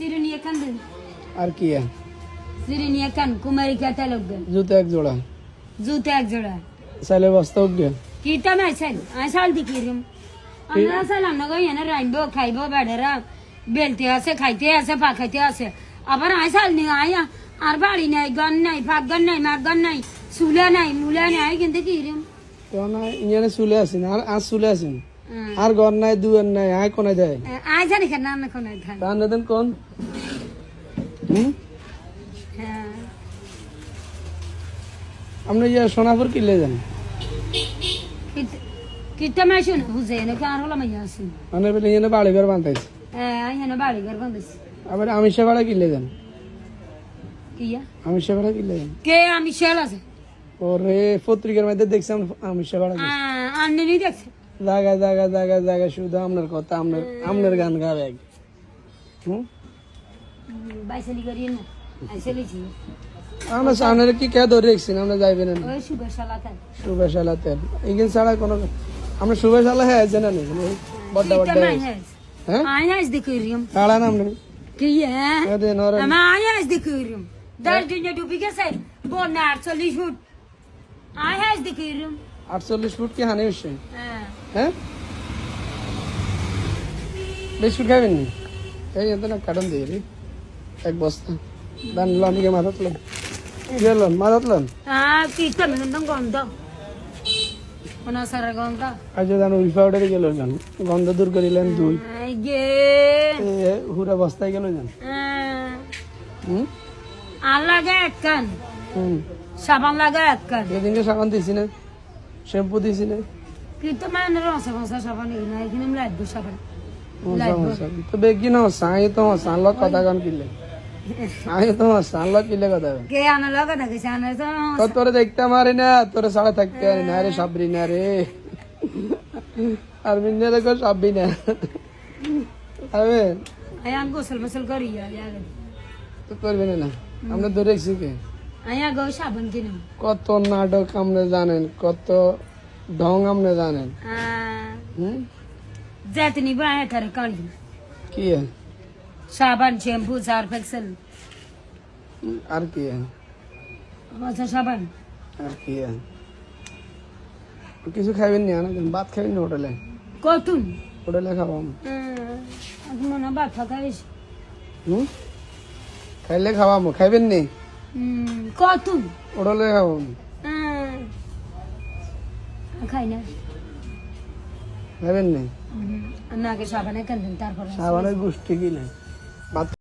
চিরুনি এখান দেন আর কি চিরুনি এখান কুমারী কাটা লোক দেন জুতো এক জোড়া জুতা এক জোড়া চাইলে বস্তা উঠ গে কি তো মাইছেন আইসাল দিকিরম আমরা সালাম না গই এনে রাইনবো খাইবো বেড়েরা বেলতে আছে খাইতে আছে পাখাইতে আছে আবার আইসাল নি আয়া আর বাড়ি নাই গন নাই ফাঁক গন নাই মার গন নাই চুলা নাই মুলা নাই কিন্তু কিরম ইঞ্জানে চুলে আছেন আর আজ চুলে আছেন আর ঘর নাই দুয়ার নাই আয় কোনায় যায় আয় জানি কেন না কোন ধান রান্না দেন কোন হ্যাঁ আপনি যে সোনাপুর কিনলে যান কিতা মাইছুন হুজে এনে কার হলো মাইয়া আছেন মানে বলে ইঞ্জানে বাড়ি ঘর বান্ধাইছে আই এনে বাড়ি ঘর বন্ধছে আবার আমিষা ভাড়া কিনলে যান কিয়া আমিষা ভাড়া কিনলে যান কে আমি শেল আছে ওরে পত্রিকার মধ্যে দেখছিলাম আমিষা ভাড়া আন্নি নি দেখছে জায়গা জায়গা জায়গা জায়গা শুধু আপনার কথা আপনার গান গাবে বাইসালি করি না আইসালিছি আমরা সামনে কি কে ধরে রেখেছি আমরা যাইবেন না ওই শুভশালা তাই শুভশালা তেল এখানে ছাড়া কোনো আমরা শুভশালা হ্যাঁ জানা নেই বড় বড় হ্যাঁ আই আইস দেখিরিম কাড়া নাম নেই কি হ্যাঁ আরে নরে আমি আই আইস দেখিরিম 10 দিন ডুবি গেছে বন্যা 48 ফুট আই আইস দেখিরিম 48 ফুট কি হানি হচ্ছে হ্যাঁ হ্যাঁ বিস্কুট খাবেন নি এই এত না কাটন দিয়ে রে এক বস্তা দান লন কে মাথাত লন গেলন মাথাত লন কি তো মিনন্দম গন্ধ কোন সারা গন্ধ আজ জানো উই পাউডারে গেল জান গন্ধ দূর করিলেন দুই এই গে হুরা বস্তায় গেল জান আলাগে একখান হুম সাবান লাগে একখান এদিনকে সাবান দিছি না শ্যাম্পু দিছি না কিন্তু মানে রসা ফসা সাবান না এখানে লাগবে সাবান তো বেগি না সাই তো সানল কথা গান কিলে আই তো সানল কিলে কথা কে আনা লাগা না কিছু আনা তো তোরে দেখতে মারি না তোরে সাড়ে থাকতে পারি না রে সাবরি না রে আর মিন্নে দেখো সাবরি না আবে আয়া গোসল মসল করি তো করবে না আমরা ধরে রেখেছি কে আয়া গো সাবান কিনুম কত নাটক আপনি জানেন কত ঢং আপনি জানেন যেতনি বায়া করে কালি কি সাবান শ্যাম্পু সার্ফ এক্সেল আর কি আচ্ছা সাবান আর কি কিছু খাবেন না ভাত খাবেন না হোটেলে কতুন হোটেলে খাবো এখন মনে ভাত খাইস খাইলে খাওয়াবো খাইবেন নি কতুন হোটেলে খাবো খাই না খাইবেন নি নাকে সাবানে কেন তারপরে সাবানের গোষ্ঠী কি নাই ভাত